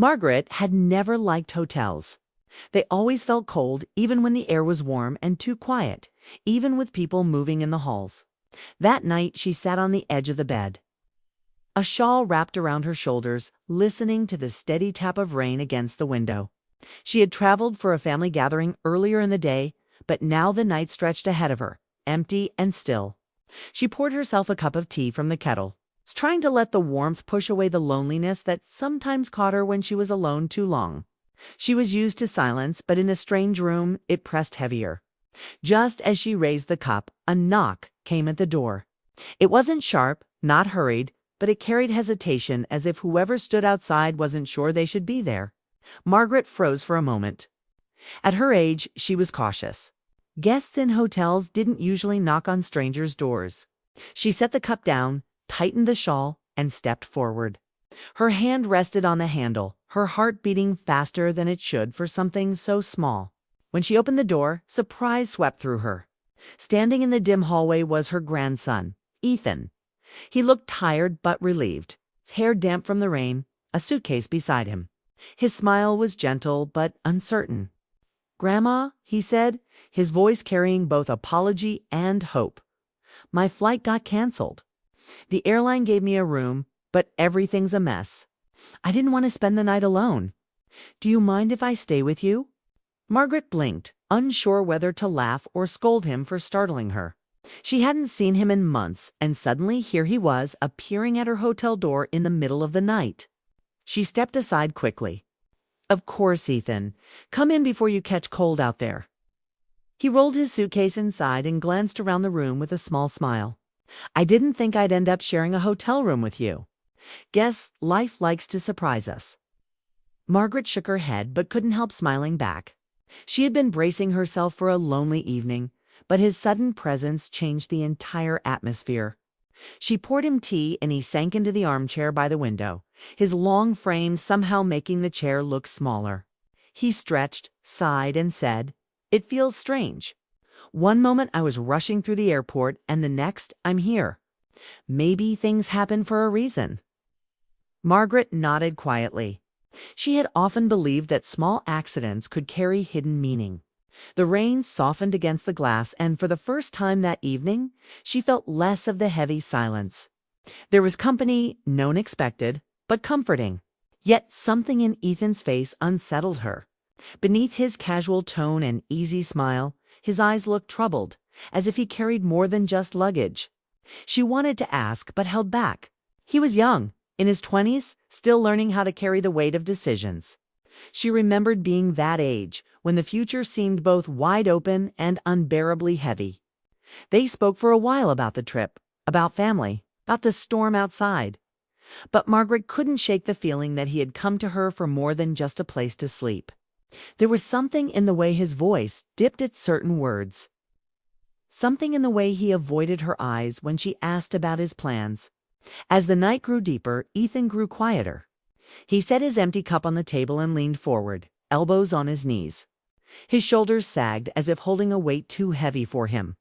Margaret had never liked hotels. They always felt cold, even when the air was warm, and too quiet, even with people moving in the halls. That night, she sat on the edge of the bed, a shawl wrapped around her shoulders, listening to the steady tap of rain against the window. She had traveled for a family gathering earlier in the day, but now the night stretched ahead of her, empty and still. She poured herself a cup of tea from the kettle, trying to let the warmth push away the loneliness that sometimes caught her when she was alone too long. She was used to silence, but in a strange room, it pressed heavier. Just as she raised the cup, a knock came at the door. It wasn't sharp, not hurried, but it carried hesitation, as if whoever stood outside wasn't sure they should be there. Margaret froze for a moment. At her age, she was cautious. Guests in hotels didn't usually knock on strangers' doors. She set the cup down, tightened the shawl, and stepped forward. Her hand rested on the handle, her heart beating faster than it should for something so small. When she opened the door, surprise swept through her. Standing in the dim hallway was her grandson, Ethan. He looked tired but relieved, his hair damp from the rain, a suitcase beside him. His smile was gentle but uncertain. "Grandma," he said, his voice carrying both apology and hope. "My flight got canceled. The airline gave me a room, but everything's a mess. I didn't want to spend the night alone. Do you mind if I stay with you?" Margaret blinked, unsure whether to laugh or scold him for startling her. She hadn't seen him in months, and suddenly here he was, appearing at her hotel door in the middle of the night. She stepped aside quickly. "Of course, Ethan. Come in before you catch cold out there." He rolled his suitcase inside and glanced around the room with a small smile. "I didn't think I'd end up sharing a hotel room with you. Guess life likes to surprise us." Margaret shook her head but couldn't help smiling back. She had been bracing herself for a lonely evening, but his sudden presence changed the entire atmosphere. She poured him tea and he sank into the armchair by the window, his long frame somehow making the chair look smaller. He stretched, sighed, and said, "It feels strange. One moment I was rushing through the airport, and the next I'm here. Maybe things happen for a reason." Margaret nodded quietly. She had often believed that small accidents could carry hidden meaning. The rain softened against the glass, and for the first time that evening, she felt less of the heavy silence. There was company, known expected, but comforting. Yet something in Ethan's face unsettled her. Beneath his casual tone and easy smile, his eyes looked troubled, as if he carried more than just luggage. She wanted to ask, but held back. He was young, in his 20s, still learning how to carry the weight of decisions. She remembered being that age, when the future seemed both wide open and unbearably heavy. They spoke for a while about the trip, about family, about the storm outside. But Margaret couldn't shake the feeling that he had come to her for more than just a place to sleep. There was something in the way his voice dipped at certain words. Something in the way he avoided her eyes when she asked about his plans. As the night grew deeper, Ethan grew quieter. He set his empty cup on the table and leaned forward, elbows on his knees. His shoulders sagged as if holding a weight too heavy for him.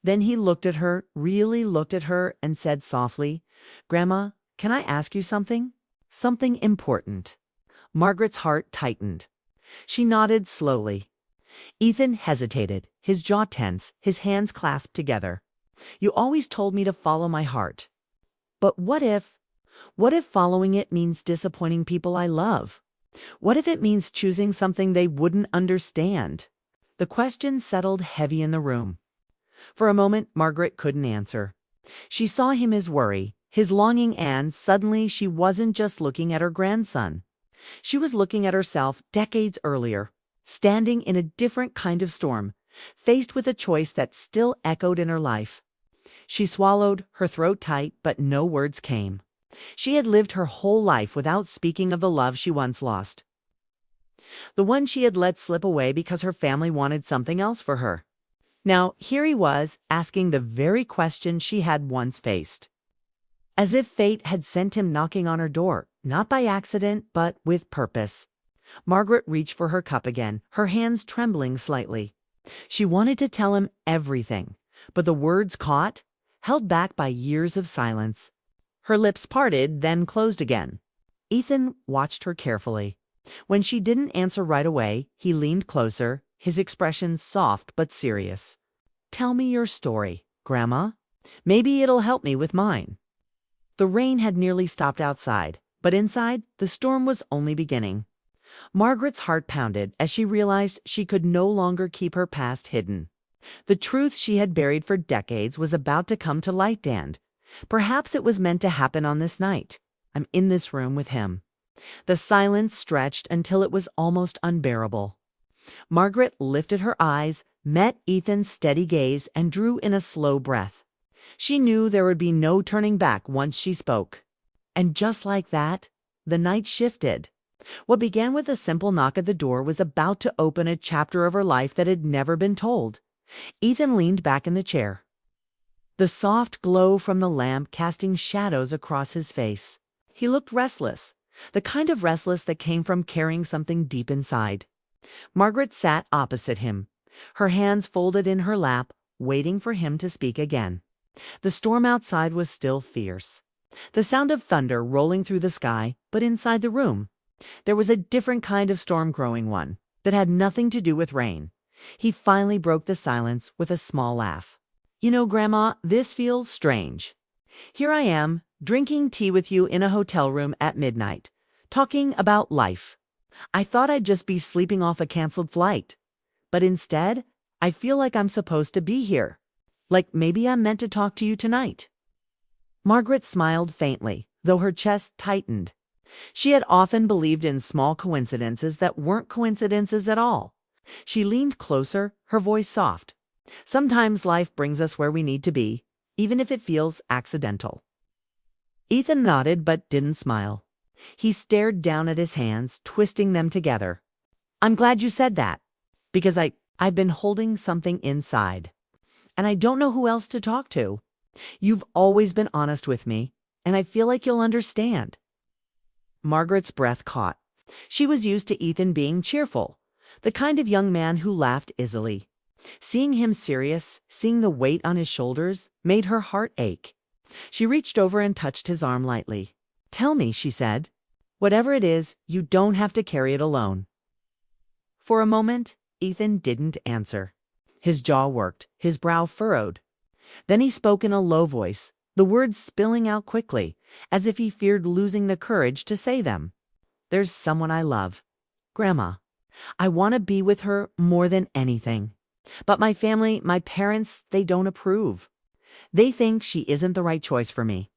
Then he looked at her, really looked at her, and said softly, "Grandma, can I ask you something? Something important." Margaret's heart tightened. She nodded slowly. Ethan hesitated, his jaw tense, his hands clasped together. "You always told me to follow my heart. But what if following it means disappointing people I love? What if it means choosing something they wouldn't understand?" The question settled heavy in the room. For a moment, Margaret couldn't answer. She saw him as worry, his longing, and suddenly she wasn't just looking at her grandson. She was looking at herself decades earlier, standing in a different kind of storm, faced with a choice that still echoed in her life. She swallowed, her throat tight, but no words came. She had lived her whole life without speaking of the love she once lost. The one she had let slip away because her family wanted something else for her. Now here he was, asking the very question she had once faced. As if fate had sent him knocking on her door, not by accident, but with purpose. Margaret reached for her cup again, her hands trembling slightly. She wanted to tell him everything, but the words caught, held back by years of silence. Her lips parted, then closed again. Ethan watched her carefully. When she didn't answer right away, he leaned closer, his expression soft but serious. "Tell me your story, Grandma. Maybe it'll help me with mine." The rain had nearly stopped outside, but inside, the storm was only beginning. Margaret's heart pounded as she realized she could no longer keep her past hidden. The truth she had buried for decades was about to come to light, and perhaps it was meant to happen on this night. I'm in this room with him. The silence stretched until it was almost unbearable. Margaret lifted her eyes, met Ethan's steady gaze, and drew in a slow breath. She knew there would be no turning back once she spoke. And just like that, the night shifted. What began with a simple knock at the door was about to open a chapter of her life that had never been told. Ethan leaned back in the chair, the soft glow from the lamp casting shadows across his face. He looked restless, the kind of restless that came from carrying something deep inside. Margaret sat opposite him, her hands folded in her lap, waiting for him to speak again. The storm outside was still fierce, the sound of thunder rolling through the sky, but inside the room, there was a different kind of storm growing, one that had nothing to do with rain. He finally broke the silence with a small laugh. "You know, Grandma, this feels strange. Here I am, drinking tea with you in a hotel room at midnight, talking about life. I thought I'd just be sleeping off a canceled flight. But instead, I feel like I'm supposed to be here. Like maybe I'm meant to talk to you tonight." Margaret smiled faintly, though her chest tightened. She had often believed in small coincidences that weren't coincidences at all. She leaned closer, her voice soft. "Sometimes life brings us where we need to be, even if it feels accidental." Ethan nodded but didn't smile. He stared down at his hands, twisting them together. "I'm glad you said that, because I've been holding something inside, and I don't know who else to talk to. You've always been honest with me, and I feel like you'll understand." Margaret's breath caught. She was used to Ethan being cheerful, the kind of young man who laughed easily. Seeing him serious, seeing the weight on his shoulders, made her heart ache. She reached over and touched his arm lightly. "Tell me," she said. "Whatever it is, you don't have to carry it alone." For a moment, Ethan didn't answer. His jaw worked, his brow furrowed. Then he spoke in a low voice, the words spilling out quickly, as if he feared losing the courage to say them. "There's someone I love, Grandma. I want to be with her more than anything. But my family, my parents, they don't approve. They think she isn't the right choice for me.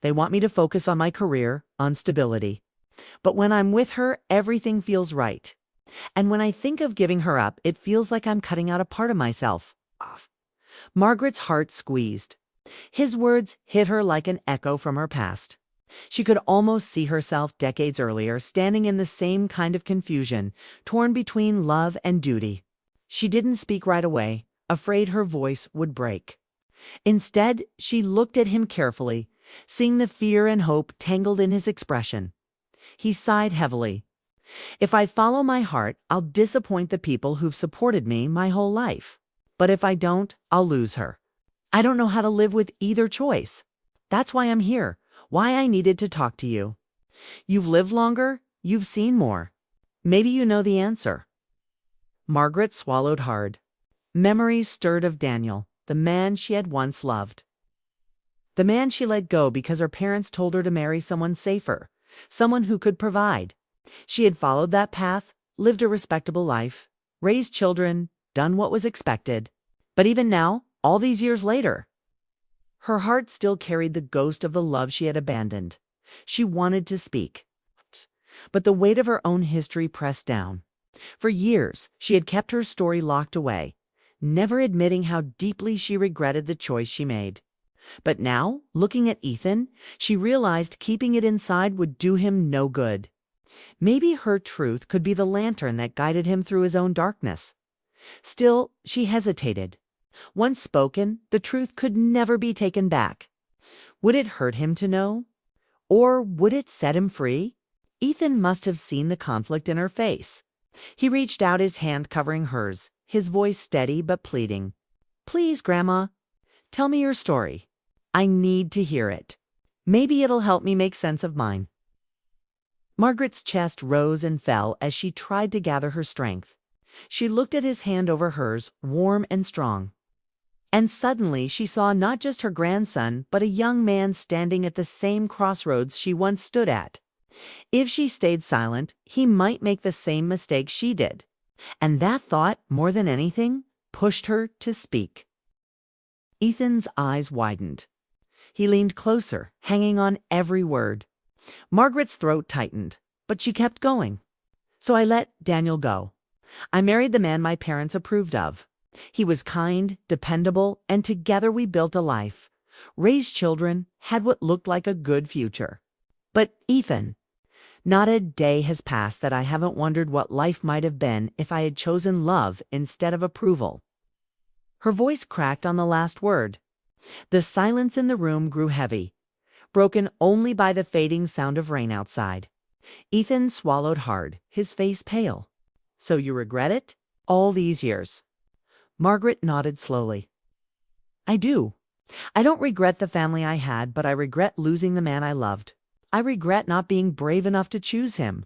They want me to focus on my career, on stability. But when I'm with her, everything feels right. And when I think of giving her up, it feels like I'm cutting out a part of myself off." Margaret's heart squeezed. His words hit her like an echo from her past. She could almost see herself decades earlier, standing in the same kind of confusion, torn between love and duty. She didn't speak right away, afraid her voice would break. Instead, she looked at him carefully, seeing the fear and hope tangled in his expression. He sighed heavily. "If I follow my heart, I'll disappoint the people who've supported me my whole life. But if I don't, I'll lose her. I don't know how to live with either choice. That's why I'm here, why I needed to talk to you. You've lived longer, you've seen more. Maybe you know the answer." Margaret swallowed hard. Memories stirred of Daniel, the man she had once loved. The man she let go because her parents told her to marry someone safer, someone who could provide. She had followed that path, lived a respectable life, raised children, done what was expected. But even now, all these years later, her heart still carried the ghost of the love she had abandoned. She wanted to speak, but the weight of her own history pressed down. For years, she had kept her story locked away, never admitting how deeply she regretted the choice she made. But now, looking at Ethan, she realized keeping it inside would do him no good. Maybe her truth could be the lantern that guided him through his own darkness. Still, she hesitated. Once spoken, the truth could never be taken back. Would it hurt him to know? Or would it set him free? Ethan must have seen the conflict in her face. He reached out, his hand covering hers, his voice steady but pleading. "Please, Grandma, tell me your story. I need to hear it. Maybe it'll help me make sense of mine." Margaret's chest rose and fell as she tried to gather her strength. She looked at his hand over hers, warm and strong. And suddenly she saw not just her grandson, but a young man standing at the same crossroads she once stood at. If she stayed silent, he might make the same mistake she did. And that thought, more than anything, pushed her to speak. Ethan's eyes widened. He leaned closer, hanging on every word. Margaret's throat tightened, but she kept going. So I let Daniel go. I married the man my parents approved of. He was kind, dependable, and together we built a life. Raised children, had what looked like a good future. But Ethan, not a day has passed that I haven't wondered what life might have been if I had chosen love instead of approval. Her voice cracked on the last word. The silence in the room grew heavy, broken only by the fading sound of rain outside. Ethan swallowed hard, his face pale. So you regret it? All these years? Margaret nodded slowly. I do. I don't regret the family I had, but I regret losing the man I loved. I regret not being brave enough to choose him.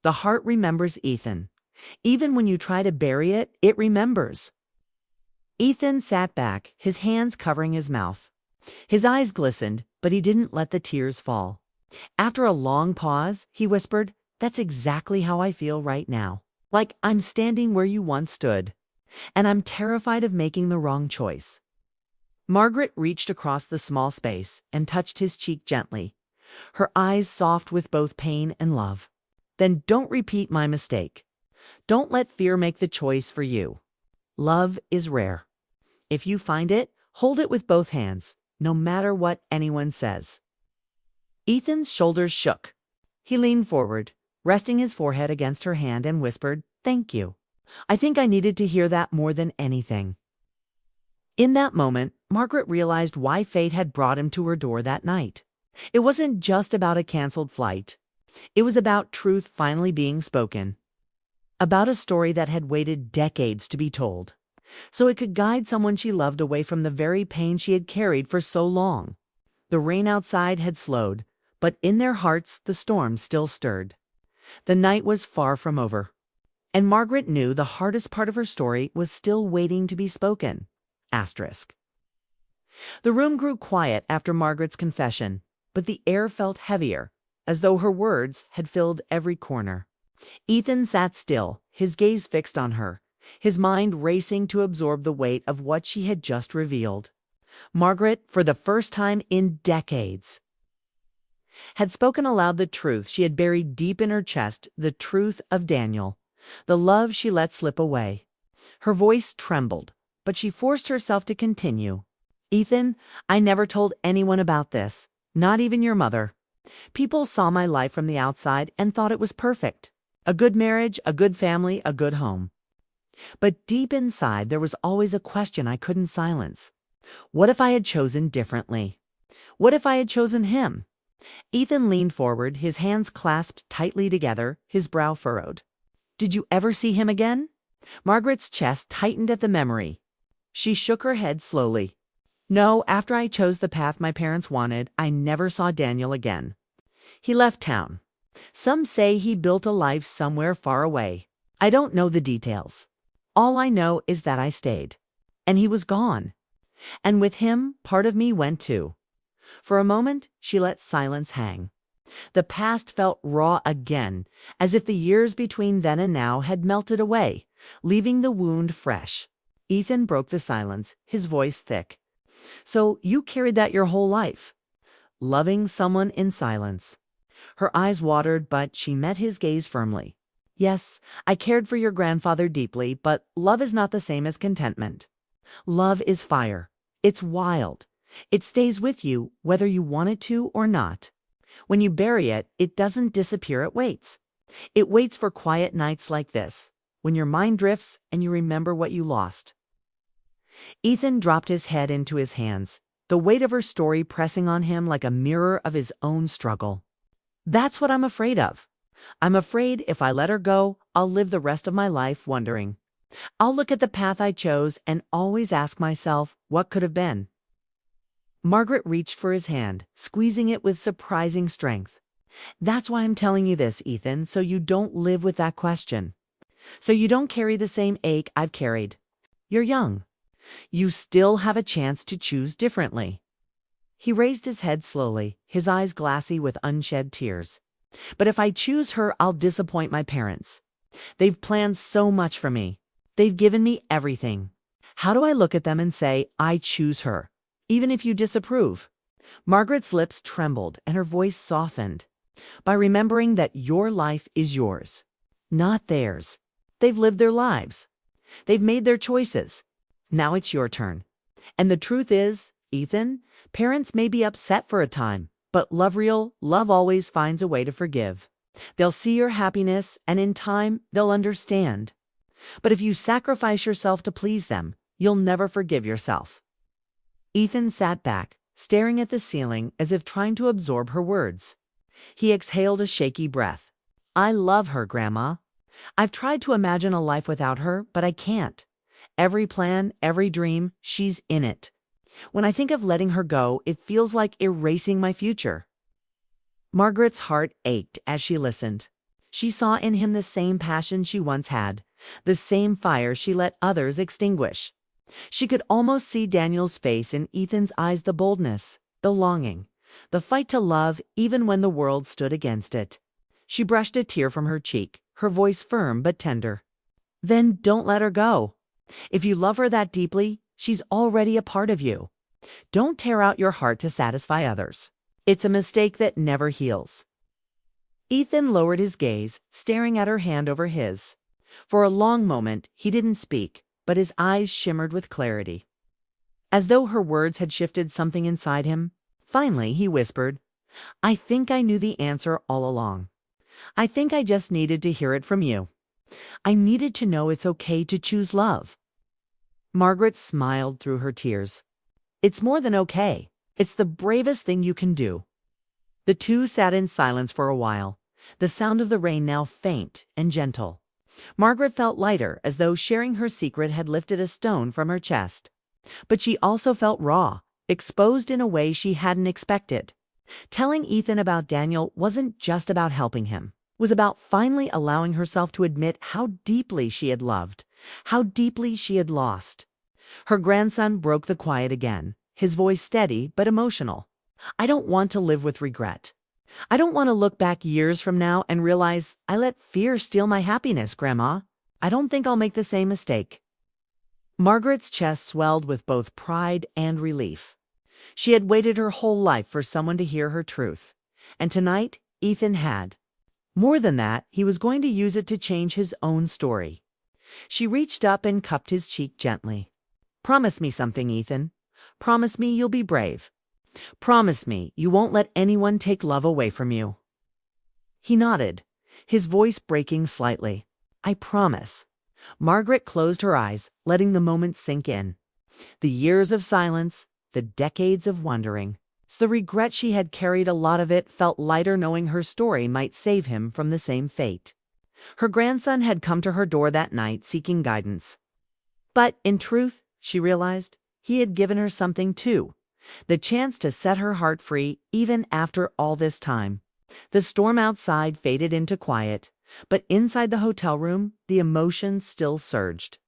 The heart remembers, Ethan. Even when you try to bury it, it remembers. Ethan sat back, his hands covering his mouth. His eyes glistened, but he didn't let the tears fall. After a long pause, he whispered, "That's exactly how I feel right now. Like I'm standing where you once stood. And I'm terrified of making the wrong choice." Margaret reached across the small space and touched his cheek gently, her eyes soft with both pain and love. "Then don't repeat my mistake. Don't let fear make the choice for you. Love is rare. If you find it, hold it with both hands, no matter what anyone says." Ethan's shoulders shook. He leaned forward, resting his forehead against her hand, and whispered, "Thank you. I think I needed to hear that more than anything." In that moment, Margaret realized why fate had brought him to her door that night. It wasn't just about a canceled flight. It was about truth finally being spoken. About a story that had waited decades to be told, so it could guide someone she loved away from the very pain she had carried for so long. The rain outside had slowed, but in their hearts the storm still stirred. The night was far from over. And Margaret knew the hardest part of her story was still waiting to be spoken. Asterisk. The room grew quiet after Margaret's confession, but the air felt heavier, as though her words had filled every corner. Ethan sat still, his gaze fixed on her, his mind racing to absorb the weight of what she had just revealed. Margaret, for the first time in decades, had spoken aloud the truth she had buried deep in her chest, the truth of Daniel. The love she let slip away. Her voice trembled, but she forced herself to continue. "Ethan, I never told anyone about this, not even your mother. People saw my life from the outside and thought it was perfect. A good marriage, a good family, a good home. But deep inside, there was always a question I couldn't silence. What if I had chosen differently? What if I had chosen him?" Ethan leaned forward, his hands clasped tightly together, his brow furrowed. "Did you ever see him again?" Margaret's chest tightened at the memory. She shook her head slowly. "No, after I chose the path my parents wanted, I never saw Daniel again. He left town. Some say he built a life somewhere far away. I don't know the details. All I know is that I stayed. And he was gone. And with him, part of me went too." For a moment, she let silence hang. The past felt raw again, as if the years between then and now had melted away, leaving the wound fresh. Ethan broke the silence, his voice thick. "So you carried that your whole life? Loving someone in silence?" Her eyes watered, but she met his gaze firmly. "Yes, I cared for your grandfather deeply, but love is not the same as contentment. Love is fire. It's wild. It stays with you, whether you want it to or not. When you bury it, it doesn't disappear, it waits. It waits for quiet nights like this, when your mind drifts and you remember what you lost." Ethan dropped his head into his hands, the weight of her story pressing on him like a mirror of his own struggle. "That's what I'm afraid of. I'm afraid if I let her go, I'll live the rest of my life wondering. I'll look at the path I chose and always ask myself, what could have been?" Margaret reached for his hand, squeezing it with surprising strength. That's why I'm telling you this, Ethan, so you don't live with that question. So you don't carry the same ache I've carried. You're young. You still have a chance to choose differently. He raised his head slowly, his eyes glassy with unshed tears. But if I choose her, I'll disappoint my parents. They've planned so much for me. They've given me everything. How do I look at them and say, I choose her, even if you disapprove? Margaret's lips trembled and her voice softened. By remembering that your life is yours, not theirs. They've lived their lives. They've made their choices. Now it's your turn. And the truth is, Ethan, parents may be upset for a time, but love always finds a way to forgive. They'll see your happiness, and in time, they'll understand. But if you sacrifice yourself to please them, you'll never forgive yourself. Ethan sat back, staring at the ceiling as if trying to absorb her words. He exhaled a shaky breath. I love her, Grandma. I've tried to imagine a life without her, but I can't. Every plan, every dream, she's in it. When I think of letting her go, it feels like erasing my future. Margaret's heart ached as she listened. She saw in him the same passion she once had, the same fire she let others extinguish. She could almost see Daniel's face, in Ethan's eyes, the boldness, the longing, the fight to love even when the world stood against it. She brushed a tear from her cheek, her voice firm but tender. Then don't let her go. If you love her that deeply, she's already a part of you. Don't tear out your heart to satisfy others. It's a mistake that never heals. Ethan lowered his gaze, staring at her hand over his. For a long moment, he didn't speak, but his eyes shimmered with clarity. As though her words had shifted something inside him, finally he whispered, I think I knew the answer all along. I think I just needed to hear it from you. I needed to know it's okay to choose love. Margaret smiled through her tears. It's more than okay. It's the bravest thing you can do. The two sat in silence for a while, the sound of the rain now faint and gentle. Margaret felt lighter, as though sharing her secret had lifted a stone from her chest. But she also felt raw, exposed in a way she hadn't expected. Telling Ethan about Daniel wasn't just about helping him. It was about finally allowing herself to admit how deeply she had loved, how deeply she had lost. Her grandson broke the quiet again, his voice steady but emotional. I don't want to live with regret. I don't want to look back years from now and realize I let fear steal my happiness, Grandma. I don't think I'll make the same mistake. Margaret's chest swelled with both pride and relief. She had waited her whole life for someone to hear her truth, and tonight Ethan had. More than that, he was going to use it to change his own story. She reached up and cupped his cheek gently. Promise me something, Ethan. Promise me you'll be brave. Promise me you won't let anyone take love away from you. He nodded, his voice breaking slightly. I promise. Margaret closed her eyes, letting the moment sink in. The years of silence, the decades of wondering. The regret she had carried, a lot of it felt lighter knowing her story might save him from the same fate. Her grandson had come to her door that night seeking guidance. But in truth, she realized, he had given her something too. The chance to set her heart free even after all this time. The storm outside faded into quiet, but inside the hotel room, the emotions still surged.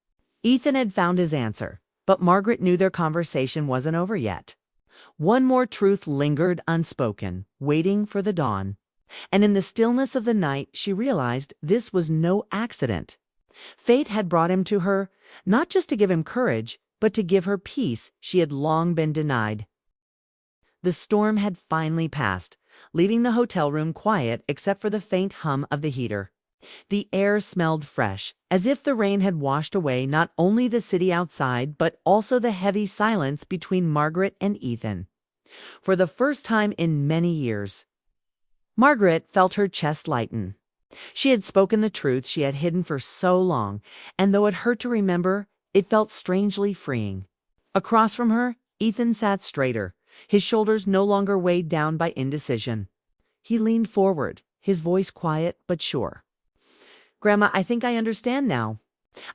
Ethan had found his answer, but Margaret knew their conversation wasn't over yet. One more truth lingered unspoken, waiting for the dawn. And in the stillness of the night, she realized this was no accident. Fate had brought him to her, not just to give him courage, but to give her peace she had long been denied. The storm had finally passed, leaving the hotel room quiet except for the faint hum of the heater. The air smelled fresh, as if the rain had washed away not only the city outside, but also the heavy silence between Margaret and Ethan. For the first time in many years, Margaret felt her chest lighten. She had spoken the truth she had hidden for so long, and though it hurt to remember, it felt strangely freeing. Across from her, Ethan sat straighter, his shoulders no longer weighed down by indecision. He leaned forward, his voice quiet but sure. Grandma, I think I understand now.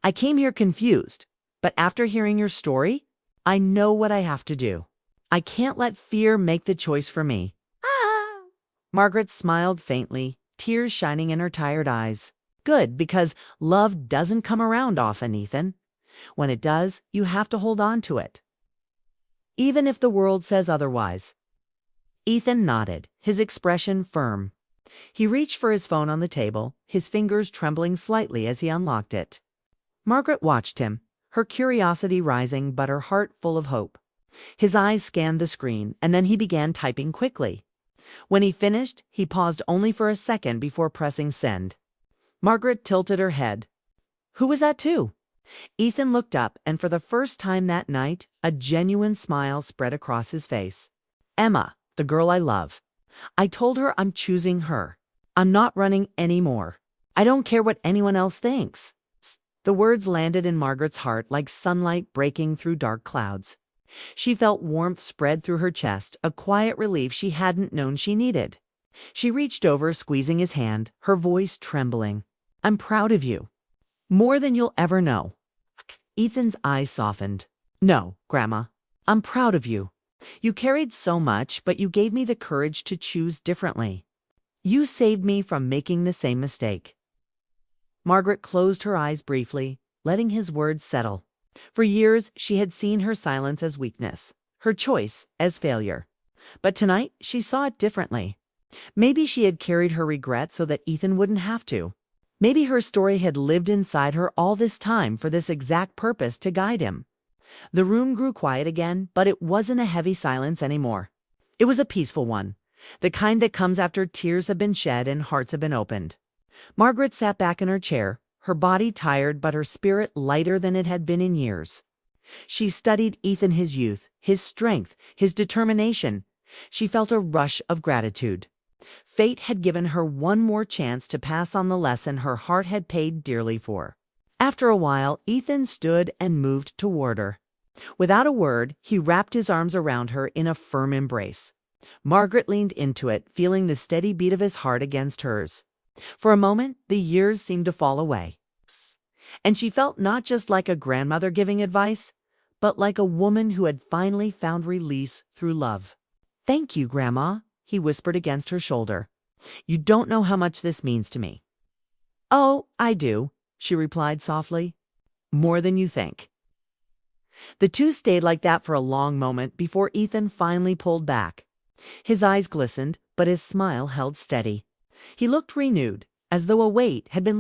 I came here confused, but after hearing your story, I know what I have to do. I can't let fear make the choice for me. Margaret smiled faintly, tears shining in her tired eyes. Good, because love doesn't come around often, Ethan. When it does, you have to hold on to it, even if the world says otherwise. Ethan nodded, his expression firm. He reached for his phone on the table, his fingers trembling slightly as he unlocked it. Margaret watched him, her curiosity rising but her heart full of hope. His eyes scanned the screen, and then he began typing quickly. When he finished, he paused only for a second before pressing send. Margaret tilted her head. Who was that to? Ethan looked up, and for the first time that night, a genuine smile spread across his face. Emma, the girl I love. I told her I'm choosing her. I'm not running anymore. I don't care what anyone else thinks. The words landed in Margaret's heart like sunlight breaking through dark clouds. She felt warmth spread through her chest, a quiet relief she hadn't known she needed. She reached over, squeezing his hand, her voice trembling. I'm proud of you. More than you'll ever know. Ethan's eyes softened. No, Grandma. I'm proud of you. You carried so much, but you gave me the courage to choose differently. You saved me from making the same mistake. Margaret closed her eyes briefly, letting his words settle. For years, she had seen her silence as weakness, her choice as failure. But tonight, she saw it differently. Maybe she had carried her regret so that Ethan wouldn't have to. Maybe her story had lived inside her all this time for this exact purpose to guide him. The room grew quiet again, but it wasn't a heavy silence anymore. It was a peaceful one, the kind that comes after tears have been shed and hearts have been opened. Margaret sat back in her chair, her body tired but her spirit lighter than it had been in years. She studied Ethan, his youth, his strength, his determination. She felt a rush of gratitude. Fate had given her one more chance to pass on the lesson her heart had paid dearly for. After a while, Ethan stood and moved toward her. Without a word, he wrapped his arms around her in a firm embrace. Margaret leaned into it, feeling the steady beat of his heart against hers. For a moment, the years seemed to fall away. And she felt not just like a grandmother giving advice, but like a woman who had finally found release through love. Thank you, Grandma, he whispered against her shoulder. You don't know how much this means to me. Oh, I do, she replied softly. More than you think. The two stayed like that for a long moment before Ethan finally pulled back. His eyes glistened, but his smile held steady. He looked renewed, as though a weight had been